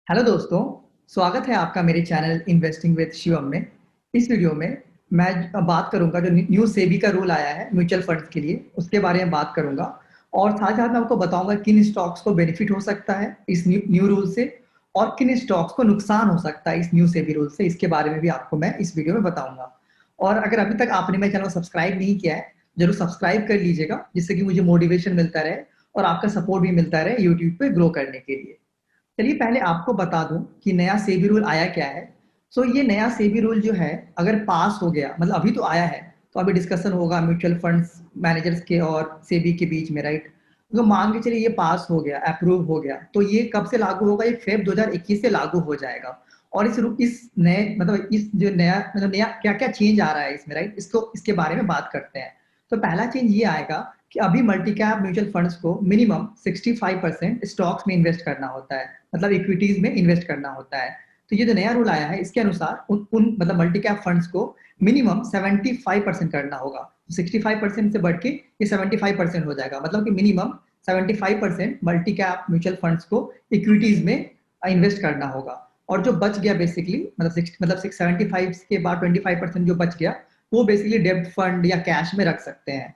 Hello दोस्तों, स्वागत है आपका मेरे चैनल इन्वेस्टिंग विद शिवम में। इस वीडियो में मैं बात करूंगा जो न्यू सेबी का रूल आया है म्यूचुअल फंड्स के लिए, उसके बारे में बात करूंगा। और साथ ही साथ मैं आपको बताऊंगा किन स्टॉक्स को बेनिफिट हो सकता है इस न्यू रूल से, और किन स्टॉक्स को नुकसान हो सकता है इस न्यू सेबी रूल से। इसके बारे में भी आपको मैं इस वीडियो में बताऊंगा। और अगर अभी तक आपने मेरे चैनल को सब्सक्राइब नहीं किया है, जरूर सब्सक्राइब कर लीजिएगा, जिससे कि मुझे मोटिवेशन मिलता रहे और आपका सपोर्ट भी मिलता रहे यूट्यूब पे ग्रो करने के लिए। चलिए पहले आपको बता दूं कि नया सेबी रूल आया क्या है। सो ये नया सेबी रूल जो है, अगर पास हो गया, मतलब अभी तो आया है, तो अभी डिस्कशन होगा म्यूचुअल फंड्स मैनेजर्स के और सेबी के बीच में, राइट। तो मान के चलिए ये पास हो गया, अप्रूव हो गया, तो ये कब से लागू होगा? ये फेब 2021 से लागू हो जाएगा। और इस नए मतलब इस जो नया मतलब नया क्या क्या चेंज आ रहा है इसमें, राइट, इसको इसके बारे में बात करते हैं। तो पहला चेंज ये आएगा कि अभी मल्टी कैप म्यूचुअल फंड्स को मिनिमम 65% स्टॉक्स में इन्वेस्ट करना होता है, मतलब इक्विटीज में इन्वेस्ट करना होता है। तो ये जो नया रूल आया है, इसके अनुसार उन मतलब मल्टी कैप फंड्स को मिनिमम 75% करना होगा। 65% से बढ़ के ये 75% हो जाएगा, मतलब कि minimum 75% multi cap mutual funds को इक्विटीज में इन्वेस्ट करना होगा। और जो बच गया बेसिकली मतलब 75 के बाद 25% जो बच गया, वो बेसिकली डेब्ट फंड या कैश में रख सकते हैं।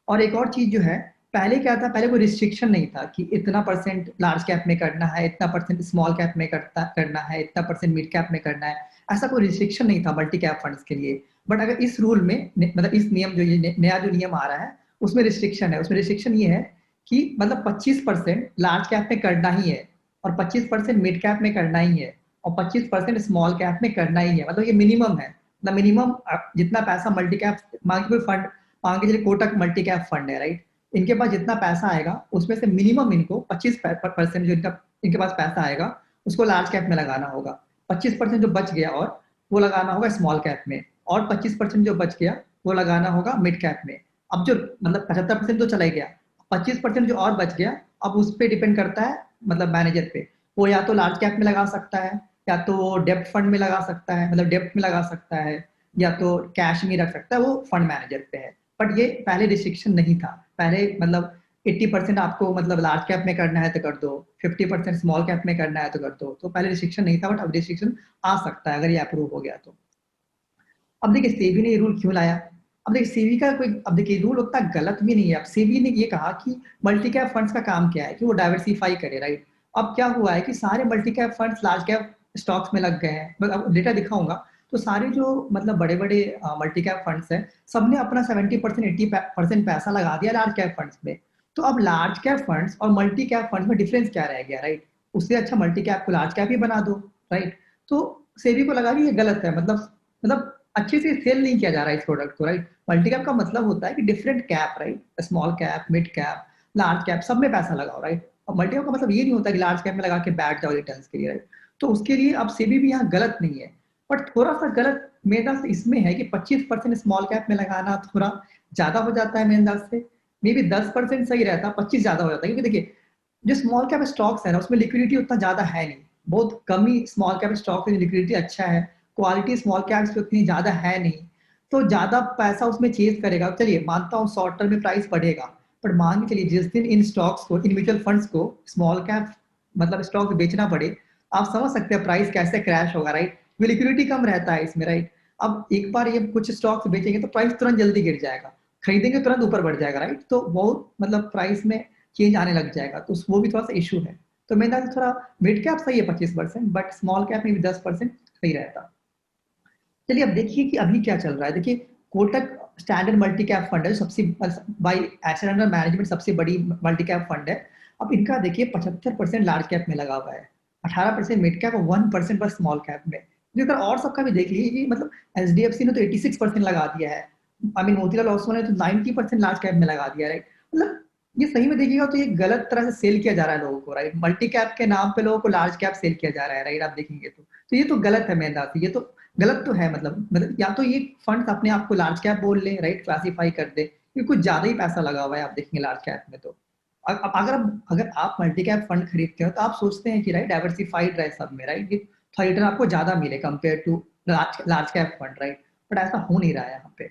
और एक और चीज जो है, पहले क्या था, पहले कोई रिस्ट्रिक्शन नहीं था कि इतना परसेंट लार्ज कैप में करना है, इतना परसेंट स्मॉल कैप में करना है, इतना परसेंट मिड कैप में करना है। ऐसा कोई रिस्ट्रिक्शन नहीं था मल्टी कैप फंड्स के लिए। बट अगर इस रूल में मतलब इस नियम जो ये नया जो नियम आ रहा है, उसमें रिस्ट्रिक्शन है। उसमें रिस्ट्रिक्शन ये है कि मतलब 25% लार्ज कैप में करना ही है, और 25% मिड कैप में करना ही है, और 25% स्मॉल कैप में करना ही है। मतलब ये मिनिमम है। मतलब मिनिमम जितना पैसा मल्टी कैप मान के कोई फंड, मान के चलिए कोटक मल्टी कैप फंड है, राइट। इनके पास जितना पैसा आएगा उसमें से मिनिमम इनको 25% जो इनका इनके पास पैसा आएगा, उसको लार्ज कैप में लगाना होगा। 25% जो बच गया और वो लगाना होगा स्मॉल कैप में, और 25% जो बच गया वो लगाना होगा मिड कैप में। अब जो मतलब 75% तो चला ही गया, 25% जो और बच गया, अब उस पर डिपेंड करता है मतलब मैनेजर पे। वो या तो लार्ज कैप में लगा सकता है, या तो वो डेप्ट फंड में लगा सकता है, मतलब डेप्ट में लगा सकता है, या तो कैश में रख सकता है, वो फंड मैनेजर पे है। बट ये पहले रिस्ट्रिक्शन नहीं था। पहले मतलब 80% आपको मतलब लार्ज कैप में करना है तो कर दो, 50% स्मॉल कैप में करना है तो कर दो। तो पहले रिस्ट्रिक्शन नहीं था, बट अब रिस्ट्रिक्शन आ सकता है अगर ये अप्रूव हो गया तो। अब देखिए सेबी ने ये रूल क्यों लाया। अब देखिए सेबी का कोई, अब देखिए रूल उतना गलत भी नहीं है। अब सेबी ने ये कहा कि मल्टी कैप फंड्स का काम क्या है कि वो डाइवर्सिफाई करे, राइट। अब क्या हुआ है कि सारे multi cap funds large cap stocks में लग गए हैं। मैं अब डेटा दिखाऊंगा, तो सारे जो मतलब बड़े बड़े मल्टी कैप फंड्स हैं, सबने अपना 70% 80% पैसा लगा दिया लार्ज कैप फंड्स में। तो अब लार्ज कैप फंड्स और मल्टी कैप फंड्स में डिफरेंस क्या रह गया, राइट। उससे अच्छा मल्टी कैप को लार्ज कैप ही बना दो, राइट। तो सेबी को लगा कि ये गलत है, मतलब अच्छे से सेल नहीं किया जा रहा है इस प्रोडक्ट को, राइट। मल्टी कैप का मतलब होता है कि different cap, right, small cap, mid cap, large cap, सब में पैसा लगाओ, राइट। और मल्टी कैप का मतलब ये नहीं होता कि लार्ज कैप में लगा के बैठ जाओ रिटर्न के लिए, राइट। तो उसके लिए अब सेबी भी यहाँ गलत नहीं है। बट थोड़ा सा गलत मेरे अंदाज से इसमें है कि 25% स्मॉल कैप में लगाना थोड़ा ज्यादा हो जाता है मेरे अंदाज से। मे बी 10% सही रहता, 25 ज्यादा हो जाता है, क्योंकि देखिए जो स्मॉल कैप स्टॉक्स है ना, उसमें लिक्विडिटी उतना ज्यादा है नहीं। बहुत कम ही स्मॉल कैप स्टॉक में लिक्विडिटी अच्छा है, क्वालिटी स्मॉल कैप्स पे उतनी ज्यादा है नहीं। तो ज्यादा पैसा उसमें चेज करेगा। चलिए मानता हूँ शॉर्ट टर्म में प्राइस बढ़ेगा, पर मान के चलिए जिस दिन इन स्टॉक्स को, इन म्यूचुअल फंड्स को स्मॉल कैप मतलब स्टॉक बेचना पड़े, आप समझ सकते हैं प्राइस कैसे क्रैश होगा, राइट। लिक्विडिटी कम रहता है इसमें, राइट। अब एक बार ये कुछ स्टॉक्स बेचेंगे तो प्राइस तुरंत जल्दी गिर जाएगा, खरीदेंगे तुरंत ऊपर बढ़ जाएगा, राइट। तो बहुत मतलब प्राइस में चेंज आने लग जाएगा, तो वो भी थोड़ा सा इशू है। तो मेरे ख्याल से थोड़ा मिड कैप सही है 25%, बट स्मॉल कैप में भी 10% सही रहता। चलिए अब देखिए कि अभी क्या चल रहा है। देखिए Kotak standard multi cap fund है, सबसे बाई एसेट अंडर मैनेजमेंट सबसे बड़ी मल्टी कैप फंड है। अब इनका देखिए 75% लार्ज कैप में लगा हुआ है, 18% मिड कैप और 1% बस स्मॉल कैप में। तो अगर और सबका भी देख लीजिए, मतलब एचडीएफसी ने तो 86% लगा दिया है, आई मीन मोतीलाल ओसवाल ने तो 90% लार्ज कैप में लगा दिया है, राइट। मतलब ये सही में देखिएगा तो ये गलत तरह से सेल किया जा रहा है लोगों को, राइट। मल्टी कैप के नाम पे लोगों को लार्ज कैप सेल किया जा रहा है, राइट। आप देखेंगे तो ये तो गलत है मेरे अंदाज से। ये तो गलत तो है, मतलब या तो ये फंड्स अपने आप को लार्ज कैप बोल ले, राइट, क्लासिफाई कर दे, क्योंकि कुछ ज्यादा ही पैसा लगा हुआ है आप देखेंगे लार्ज कैप में। तो अगर आप मल्टी कैप फंड खरीदते हो तो आप सोचते हैं कि राइट डाइवर्सिफाइड रहे सब में, राइट, थोड़ा रिटर्न आपको ज्यादा मिले compare to large cap fund, right. But ऐसा हो नहीं रहा है यहाँ पे।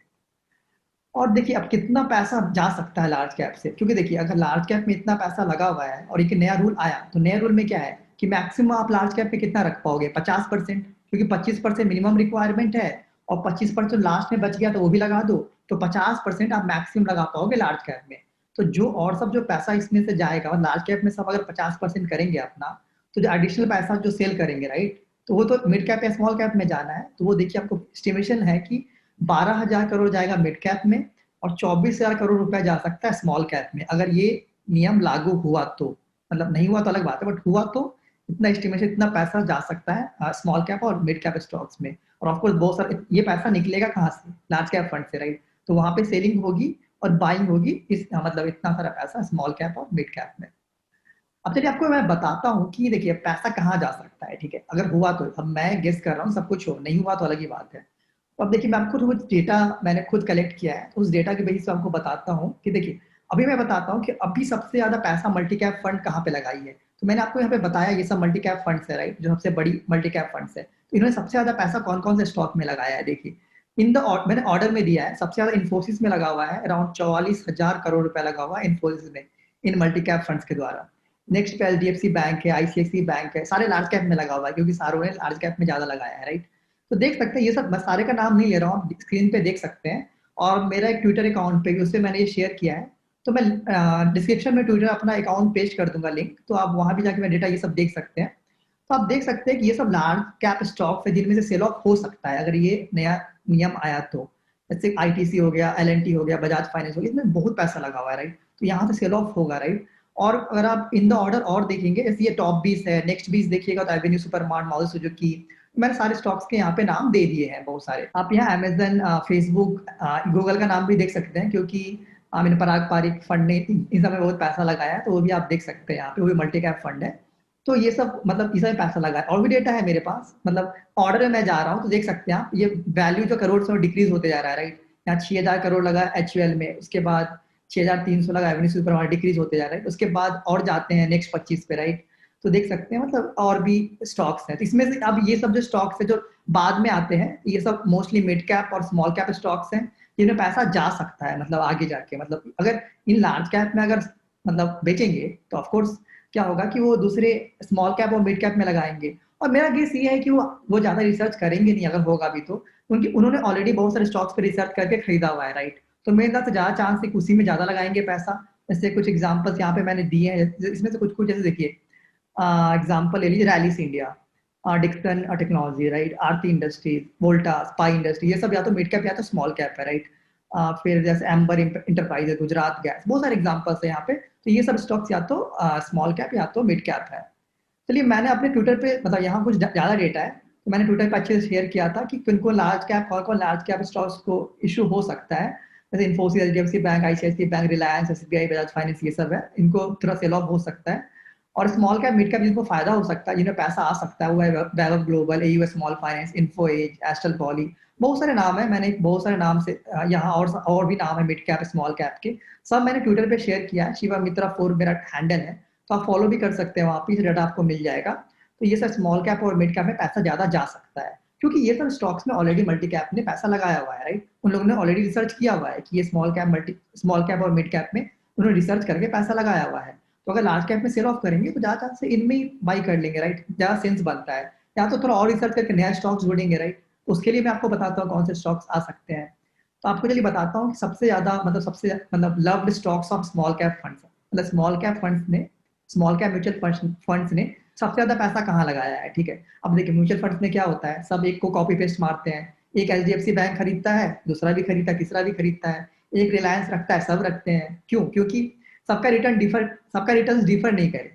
और देखिए अब कितना पैसा जा सकता है लार्ज कैप से, क्योंकि देखिए अगर लार्ज कैप में इतना पैसा लगा हुआ है और एक नया रूल आया, तो नया रूल में क्या है कि मैक्सिमम आप लार्ज कैप में कितना रख पाओगे, 50%, क्योंकि 25% मिनिमम रिक्वायरमेंट है और 25% लास्ट में बच गया तो वो भी लगा दो, तो 50% आप मैक्सिमम लगा पाओगे लार्ज कैप में। तो जो और सब जो पैसा इसमें से जाएगा, और लार्ज कैप में सब अगर 50% करेंगे अपना, तो जो एडिशनल पैसा जो सेल करेंगे, राइट, तो वो तो मिड कैप या स्मॉल कैप में जाना है। तो वो देखिए आपको एस्टिमेशन है कि 12,000 करोड़ जाएगा मिड कैप में और 24,000 करोड़ रुपया जा सकता है स्मॉल कैप में, अगर ये नियम लागू हुआ तो। मतलब नहीं हुआ तो अलग बात है, बट हुआ तो इतना एस्टिमेशन, इतना पैसा जा सकता है स्मॉल कैप और मिड कैप स्टॉक्स में। और ऑफकोर्स बहुत सारे ये पैसा निकलेगा कहाँ से, लार्ज कैप फंड से, राइट। तो वहां पे सेलिंग होगी और बाइंग होगी, इस मतलब इतना सारा पैसा स्मॉल कैप और मिड कैप में। अब चलिए आपको मैं बताता हूँ कि देखिए पैसा कहाँ जा सकता है, ठीक है, अगर हुआ तो। अब मैं गेस कर रहा हूँ, सब कुछ हो, नहीं हुआ तो अलग ही बात है। तो अब देखिए मैं आपको कुछ डेटा मैंने खुद कलेक्ट किया है, तो उस डेटा के बेसिस पे आपको बताता हूँ कि देखिए अभी मैं बताता हूँ कि अभी सबसे ज्यादा पैसा मल्टी कैप फंड कहाँ पे लगाई है। तो मैंने आपको यहाँ पे बताया ये सब मल्टी कैप फंड्स है, राइट, जो सबसे बड़ी मल्टी कैप फंड्स है। तो इन्होंने सबसे ज्यादा पैसा कौन कौन से स्टॉक में लगाया है, देखिए इन द मैंने ऑर्डर में दिया है। सबसे ज्यादा इन्फोसिस में लगा हुआ है, अराउंड 44,000 करोड़ रुपया लगा हुआ है इन्फोसिस में, इन मल्टी कैप फंड्स के द्वारा। नेक्स्ट पे एचडीएफसी बैंक है, आईसीआईसी बैंक है, सारे लार्ज कैप में लगा हुआ है क्योंकि सारों ने लार्ज कैप में ज्यादा लगाया है, राइट। तो देख सकते हैं ये सब, मैं सारे का नाम नहीं ले रहा हूँ, आप स्क्रीन पे देख सकते हैं। और मेरा एक ट्विटर अकाउंट पे भी, उससे मैंने ये शेयर किया है। तो मैं डिस्क्रिप्शन में ट्विटर अपना अकाउंट पेस्ट कर दूंगा लिंक, तो आप वहां भी जाके मैं डेटा ये सब देख सकते हैं। तो आप देख सकते हैं कि ये सब लार्ज कैप स्टॉक्स है जिनमें से सेल ऑफ हो सकता है अगर ये नया नियम आया तो। जैसे आईटीसी हो गया, एलएनटी हो गया, बजाज फाइनेंस हो गया, इसमें बहुत पैसा लगा हुआ है, राइट। तो यहाँ से सेल ऑफ होगा, राइट। और अगर आप इन द ऑर्डर और देखेंगे, जैसे ये टॉप 20 है, नेक्स्ट 20 देखिएगा तो एवेन्यू सुपरमार्ट, मारुति सुजुकी, मैंने सारे स्टॉक्स के यहाँ पे नाम दे दिए हैं बहुत सारे। आप यहाँ अमेजन, फेसबुक, गूगल का नाम भी देख सकते हैं, क्योंकि मैंने पराग पारिक फंड ने इन सब में बहुत पैसा लगाया है, तो वो भी आप देख सकते हैं यहाँ पे, वो भी मल्टी कैप फंड है। तो ये सब मतलब इसमें पैसा लगा है, और भी डेटा है मेरे पास, मतलब ऑर्डर में मैं जा रहा हूँ तो देख सकते हैं आप, ये वैल्यू जो करोड़ से डिक्रीज होते जा रहा है, राइट। यहाँ 6,000 करोड़ लगा एचयूएल में, उसके बाद 6,300 लगा एवेन्यू सुपरमार्ट, डिक्रीज होते जा रहा है। उसके बाद और जाते हैं नेक्स्ट 25 पे, राइट। तो देख सकते हैं मतलब और भी स्टॉक्स हैं। तो इसमें से अब ये सब जो स्टॉक्स है जो बाद में आते हैं, ये सब मोस्टली मिड कैप और स्मॉल कैप स्टॉक्स हैं जिनमें पैसा जा सकता है, मतलब आगे जाके, मतलब अगर इन लार्ज कैप में अगर मतलब बेचेंगे तो ऑफकोर्स क्या होगा कि वो दूसरे स्मॉल कैप और मिड कैप में लगाएंगे। और मेरा गेस ये है कि वो ज्यादा रिसर्च करेंगे नहीं, अगर होगा भी तो उनकी, उन्होंने ऑलरेडी बहुत सारे स्टॉक्स पे रिसर्च करके खरीदा हुआ है, राइट। तो मेरे हिसाब से ज्यादा चांस है कि उसी में ज्यादा लगाएंगे पैसा। जैसे कुछ एग्जांपल्स यहाँ पे मैंने दिए हैं, इसमें से कुछ कुछ जैसे देखिए, एग्जांपल ले लीजिए, Rallis India, Dixon technology, right, Aarti industries, Volta, spy industry, ये सब या तो मिड कैप या तो स्मॉल कैप है, राइट। फिर जैसे एम्बर इंटरप्राइज है, गुजरात गैस, बहुत सारे एग्जांपल्स है यहाँ पे। तो ये सब स्टॉक्स या तो स्मॉल कैप या तो मिड कैप है। चलिए मैंने अपने ट्विटर पे, मतलब यहाँ कुछ ज्यादा डेटा है, तो मैंने ट्विटर पे अच्छे से शेयर किया था कि किनको लार्ज कैप, कौन कौन लार्ज कैप स्टॉक्स को इशू हो सकता है। जैसे Infosys, HDFC bank, ICIC bank, Reliance, SBI, Bajaj finance, ये सब है, इनको थोड़ा सेल ऑफ हो सकता है। और स्मॉल कैप मिड कैप जिनको फायदा हो सकता है, जिन्हें पैसा आ सकता है, वो है Vaibhav global, AU small finance, info edge, Astral poly, बहुत सारे नाम है। मैंने बहुत सारे नाम से यहाँ और भी नाम है मिड कैप स्मॉल कैप के, सब मैंने ट्विटर पे शेयर किया है। शिवा मित्रा 4 मेरा हैंडल है, तो आप फॉलो भी कर सकते हैं, वहाँ पे डाटा आपको मिल जाएगा। तो ये सब स्मॉल कैप और मिड कैप में पैसा ज्यादा जा सकता है, क्योंकि ये सब स्टॉक्स में ऑलरेडी मल्टी कैप ने पैसा लगाया हुआ है, राइट। उन लोगों ने ऑलरेडी रिसर्च किया हुआ है कि ये स्मॉल कैप और मिड कैप में उन्होंने रिसर्च करके पैसा लगाया हुआ है। तो अगर लार्ज कैप में सेल ऑफ करेंगे तो ज्यादा चांस से इनमें ही बाई कर लेंगे, राइट, ज्यादा सेंस बनता है। या तो थोड़ा और रिसर्च करके नया स्टॉक्स जोड़ेंगे, राइट। उसके लिए मैं आपको बताता हूँ कौन से स्टॉक्स आ सकते हैं। तो आपको चलिए बताता हूँ कि सबसे ज्यादा मतलब loved stocks of small cap funds, मतलब स्मॉल कैप म्यूचुअल फंड्स ने सबसे ज्यादा पैसा कहाँ लगाया है, ठीक है। अब देखिए म्यूचुअल फंड्स में क्या होता है, सब एक को कॉपी पेस्ट मारते हैं। एक एचडीएफसी बैंक खरीदता है, दूसरा भी खरीदता है, तीसरा भी खरीदता है, एक रिलायंस रखता है, सब रखते हैं। क्यों? क्योंकि सबका रिटर्न डिफर नहीं करे।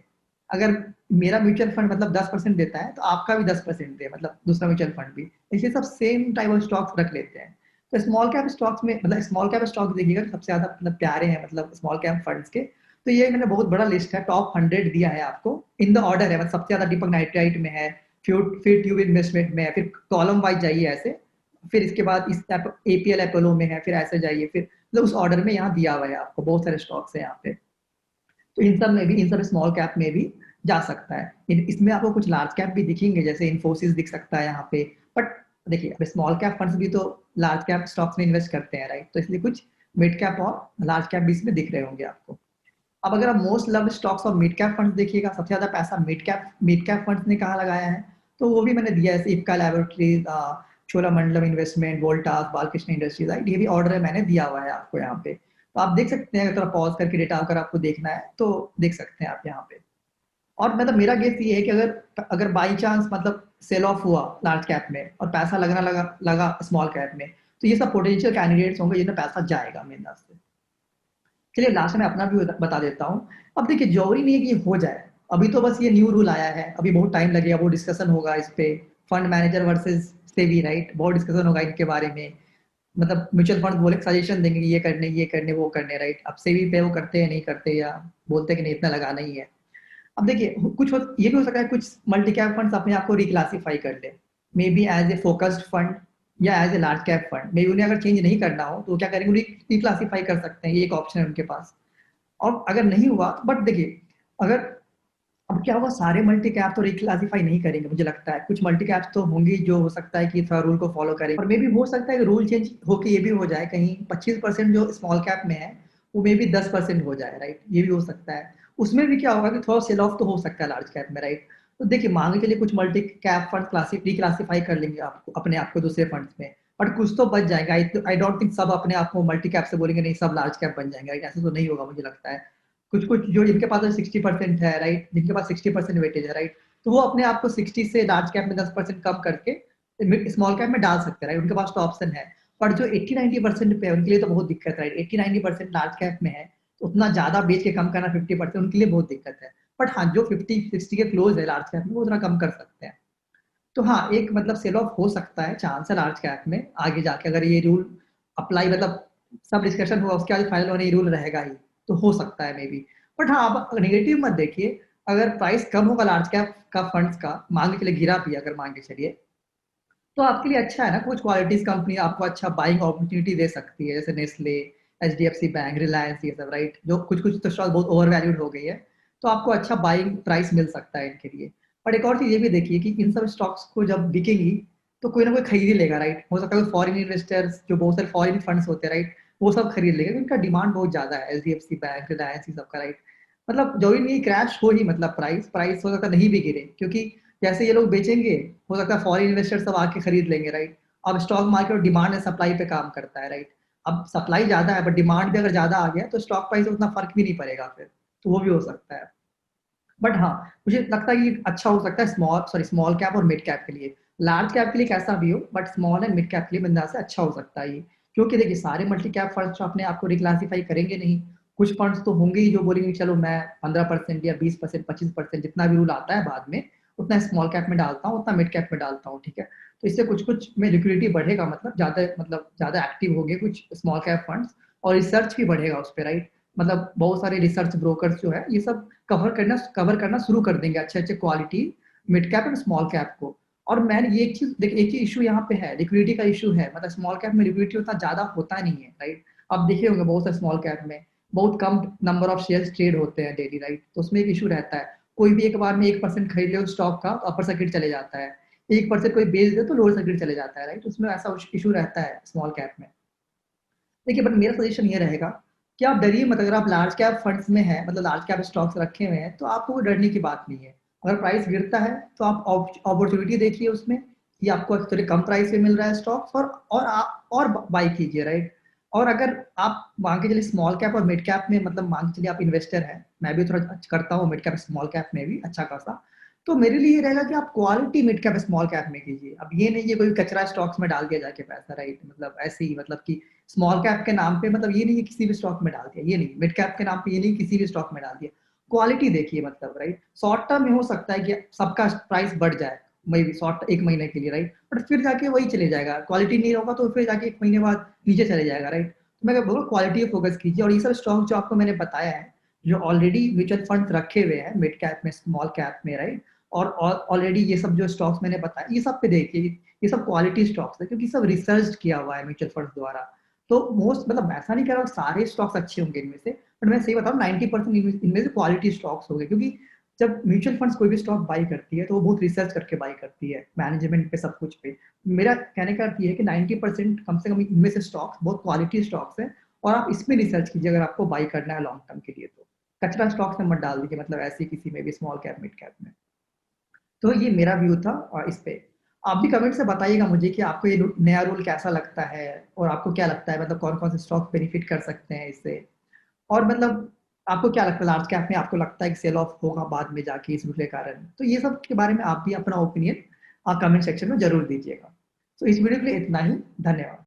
अगर मेरा म्यूचुअल फंड मतलब 10% देता है, तो आपका भी 10% दे, मतलब दूसरा म्यूचुअल फंड भी, इसलिए सब सेम टाइप ऑफ स्टॉक्स रख लेते हैं। तो स्मॉल कैप स्टॉक्स में, मतलब स्मॉल कैप स्टॉक्स देखिएगा सबसे ज्यादा मतलब प्यारे हैं, मतलब स्मॉल कैप फंड्स के। तो ये मैंने बहुत बड़ा लिस्ट है, टॉप 100 दिया है आपको, इन द ऑर्डर है, मतलब सबसे ज्यादा दीपक नाइट्राइट में है, फिर ट्यूब इन्वेस्टमेंट में है, फिर कॉलम वाइज जाइए ऐसे, फिर इसके बाद इस एपीएल अपोलो में है, फिर ऐसे जाइए, फिर मतलब उस ऑर्डर में यहाँ दिया हुआ है आपको, बहुत सारे स्टॉक्स है यहाँ पे। तो इन सब स्मॉल कैप में भी जा सकता है। इसमें आपको कुछ लार्ज कैप भी दिखेंगे, जैसे इन्फोसिस दिख सकता है यहाँ पे। बट देखिए अब स्मॉल कैप फंड्स भी तो लार्ज कैप स्टॉक्स में इन्वेस्ट करते हैं, राइट। तो इसलिए कुछ मिड कैप और लार्ज कैप भी इसमें दिख रहे होंगे आपको। अब अगर आप मोस्ट लव्ड स्टॉक्स और मिड कैप फंड्स देखिएगा, सबसे ज़्यादा पैसा मिड कैप फंड्स ने कहाँ लगाया है, तो वो भी मैंने दिया है, Ipca laboratories, Cholamandalam investment, Voltas, Balkrishna industries, right, ये भी ऑर्डर है मैंने दिया हुआ है आपको यहाँ पे। तो आप देख सकते हैं, अगर थोड़ा पॉज करके डेटा अगर आपको देखना है तो देख सकते हैं आप यहाँ पे। और मतलब मेरा गेस ये है कि अगर अगर बाई चांस मतलब सेल ऑफ हुआ लार्ज कैप में और पैसा लगना लगा लगा स्मॉल कैप में, तो ये सब पोटेंशियल कैंडिडेट्स होंगे जिनमें पैसा जाएगा मेरे अंदाज से। चलिए लास्ट में अपना भी बता देता हूँ। अब देखिए जरूरी नहीं है कि ये हो जाए, अभी तो बस ये न्यू रूल आया है, अभी बहुत टाइम लगेगा, वो डिस्कशन होगा इस पे, fund manager versus SEBI, right, बहुत डिस्कशन होगा इनके बारे में। मतलब म्यूचुअल फंड बोले सजेशन देंगे ये करने वो करने, राइट, अब सेबी पे वो करते हैं नहीं करते, या बोलते हैं कि नहीं इतना लगाना ही है। अब देखिए ये भी हो सकता है कुछ मल्टी कैप फंड्स अपने आप को रिक्लासीफाई कर ले, may be as a focused fund या as a large cap fund, may be उन्हें अगर चेंज नहीं करना हो तो क्या करेंगे, उन्हें रिक्लासीफाई कर सकते हैं, ये एक ऑप्शन है उनके पास। और अगर नहीं हुआ, बट देखिए अगर, अब क्या होगा, सारे मल्टी कैप तो रिक्लासीफाई नहीं करेंगे, मुझे लगता है कुछ मल्टी कैप्स तो होंगी जो हो सकता है कि थोड़ा रूल को फॉलो करें, और मे बी हो सकता है कि रूल चेंज होके ये भी हो जाए, कहीं 25% जो स्मॉल कैप में है वो मे बी 10% हो जाए, राइट, ये भी हो सकता है। उसमें भी क्या होगा कि थोड़ा सेल ऑफ तो हो सकता है लार्ज कैप में, राइट। तो देखिए मान के चलिए कुछ मल्टी कैप फंड रिक्लासीफाई कर लेंगे आपको अपने आप को दूसरे फंड्स में, बट कुछ तो बच जाएगा। आई डोंट थिंक सब अपने आप को मल्टी कैप से बोलेंगे नहीं सब लार्ज कैप बन जाएंगे, ऐसा तो नहीं होगा मुझे लगता है। कुछ कुछ जो जिनके पास 60% है, राइट, जिनके पास 60% वेटेज है, राइट, तो वो अपने आप को 60 से लार्ज कैप में 10% कम करके स्मॉल कैप में डाल सकते हैं, राइट, उनके पास तो ऑप्शन है। पर जो 80-90% पे है उनके लिए तो बहुत दिक्कत है, राइट, 80-90% लार्ज कैप में है, तो उतना ज्यादा बेच के कम करना 50% उनके लिए बहुत दिक्कत है। बट हाँ, जो 50-60 के क्लोज है लार्ज कैप में वो उतना कम कर सकते हैं। तो हाँ, एक मतलब सेल ऑफ हो सकता है, चांस है लार्ज कैप में आगे जाके, अगर ये रूल अप्लाई मतलब सब डिस्कशन हुआ उसके बाद फाइनल होने ये रूल रहेगा ही, तो हो सकता है मे बी। बट हाँ, आप नेगेटिव मत देखिए, अगर प्राइस कम होगा लार्ज कैप का फंड्स का, मान के चलिए गिरा भी अगर मान के चलिए, तो आपके लिए अच्छा है ना, कुछ क्वालिटीज कंपनी आपको अच्छा बाइंग अपॉर्चुनिटी दे सकती है, जैसे नेस्ले, एचडीएफसी बैंक, रिलायंस, ये सब, राइट, जो कुछ कुछ तो स्टॉक बहुत ओवर वैल्यूड हो गई है, तो आपको अच्छा बाइंग प्राइस मिल सकता है इनके लिए। और एक और चीज ये भी देखिए कि इन सब स्टॉक्स को जब बिकेंगी तो कोई ना कोई खरीद ही लेगा, राइट, हो सकता है फॉरेन इन्वेस्टर्स जो बहुत सारे फॉरेन फंड्स होते हैं, राइट, वो सब खरीद लेगा, क्योंकि उनका डिमांड बहुत ज्यादा है, एचडीएफसी बैंक, रिलायंस, ये सब का, राइट। मतलब जरूरी नहीं क्रैश हो ही, मतलब प्राइस प्राइस हो सकता है नहीं भी गिरे, क्योंकि जैसे ये लोग बेचेंगे हो सकता है फॉरेन इन्वेस्टर सब आके खरीद लेंगे, राइट। अब stock market demand and supply पे काम करता है, राइट। अब सप्लाई ज्यादा है बट डिमांड भी अगर ज्यादा आ गया तो स्टॉक प्राइस में उतना फर्क भी नहीं पड़ेगा फिर, तो वो भी हो सकता है। बट हाँ, मुझे लगता है कि अच्छा हो सकता है स्मॉल कैप और मिड कैप के लिए। लार्ज कैप के लिए कैसा भी हो, but small and mid cap के लिए मेरे अंदाज से अच्छा हो सकता है ये। क्योंकि देखिए सारे मल्टी कैप फंड्स तो अपने आप को रिक्लासीफाई करेंगे नहीं, कुछ फंड्स तो होंगे ही जो बोलेंगे चलो मैं 15% या 20%, 25%, जितना भी रूल आता है बाद में, उतना स्मॉल कैप में डालता हूँ, उतना मिड कैप में डालता हूँ, ठीक है। तो इससे कुछ कुछ में लिक्विडिटी बढ़ेगा, मतलब ज्यादा एक्टिव होंगे कुछ स्मॉल कैप फंड्स, और रिसर्च भी बढ़ेगा उस पर, राइट। मतलब बहुत सारे रिसर्च ब्रोकर्स जो है ये सब कवर करना शुरू कर देंगे अच्छे अच्छे quality mid cap and small cap को। और मैंने ये एक चीज देख, एक ही इशू यहाँ पे है, लिक्विडिटी का इशू है, मतलब स्मॉल कैप में लिक्विडिटी उतना ज्यादा होता नहीं है, राइट। आप देखे होंगे बहुत सारे स्मॉल कैप में बहुत कम नंबर ऑफ शेयर्स ट्रेड होते हैं डेली, राइट, तो उसमें एक इशू रहता है, कोई भी एक बार में 1% खरीद ले उस स्टॉक का तो अपर सर्किट चले जाता है, 1% कोई बेच दे तो लोअर सर्किट चले जाता है, राइट, उसमें ऐसा इशू रहता है स्मॉल कैप में। देखिए बट मेरा सजेशन ये रहेगा कि आप डरिए मत, अगर आप लार्ज कैप फंड्स में है, मतलब लार्ज कैप स्टॉक्स रखे हुए हैं, तो आपको कोई डरने की बात नहीं है। अगर प्राइस गिरता है तो आप अपॉर्चुनिटी देखिए उसमें कि आपको थोड़े कम प्राइस पे मिल रहा है स्टॉक्स, और आप और बाई कीजिए, राइट। और अगर आप मान के चलिए स्मॉल कैप और मिड कैप में, मतलब मान के चलिए आप इन्वेस्टर हैं, मैं भी थोड़ा करता हूँ मिड कैप स्मॉल कैप में भी अच्छा खासा, तो मेरे लिए ये रहेगा कि आप quality mid cap small cap में कीजिए। अब ये नहीं है कोई कचरा स्टॉक्स में डाल दिया जाके पैसा, राइट, मतलब ऐसे ही, मतलब कि स्मॉल कैप के नाम पे, मतलब ये नहीं है किसी भी स्टॉक में डाल दिया, ये नहीं, मिड कैप के नाम पे ये नहीं किसी भी स्टॉक में डाल दिया, क्वालिटी देखिए, मतलब, राइट। शॉर्ट टर्म में हो सकता है कि सबका प्राइस बढ़ जाए, मे बी शॉर्ट एक महीने के लिए, राइट, बट फिर जाके वही चले जाएगा, क्वालिटी नहीं होगा तो फिर जाके एक महीने बाद नीचे चले जाएगा, राइट। तो मैं बोलूँ क्वालिटी पे फोकस कीजिए, और ये सब स्टॉक जो आपको मैंने बताया है, जो ऑलरेडी म्यूचुअल फंड रखे हुए हैं मिड कैप में स्मॉल कैप में, राइट, और ऑलरेडी ये सब जो स्टॉक्स मैंने बताया ये सब पे देखिए, ये सब क्वालिटी स्टॉक्स है, क्योंकि सब रिसर्च किया हुआ है म्यूचुअल फंड द्वारा। तो मोस्ट, मतलब ऐसा नहीं कह रहा हूँ सारे स्टॉक्स अच्छे होंगे इनमें से, बट मैं सही बताऊँ 90% इनमें से क्वालिटी स्टॉक्स होंगे, क्योंकि जब म्यूचुअल फंड्स कोई भी स्टॉक बाई करती है तो वो बहुत रिसर्च करके बाई करती है, मैनेजमेंट पे सब कुछ पे। मेरा कहने का अर्थ ये है कि 90% कम से कम इनमें से स्टॉक्स बहुत क्वालिटी स्टॉक्स है, और आप इसमें रिसर्च कीजिए अगर आपको बाई करना है लॉन्ग टर्म के लिए तो। कचरा स्टॉक्स में मत डाल दीजिए, मतलब ऐसे किसी में भी स्मॉल कैप, मिड कैप में। तो ये मेरा व्यू था इस पे। आप भी कमेंट से बताइएगा मुझे कि आपको ये नया रूल कैसा लगता है और आपको क्या लगता है, मतलब कौन-कौन से स्टॉक बेनिफिट कर सकते हैं इससे? और मतलब आपको क्या लगता है लार्ज कैप में आपको लगता है कि सेल ऑफ होगा बाद में जाके इस रूल के कारण? तो ये सब के बारे में आप भी अपना ओपिनियन कमेंट सेक्शन में ज़रूर दीजिएगा। तो इस वीडियो के लिए इतना ही, धन्यवाद।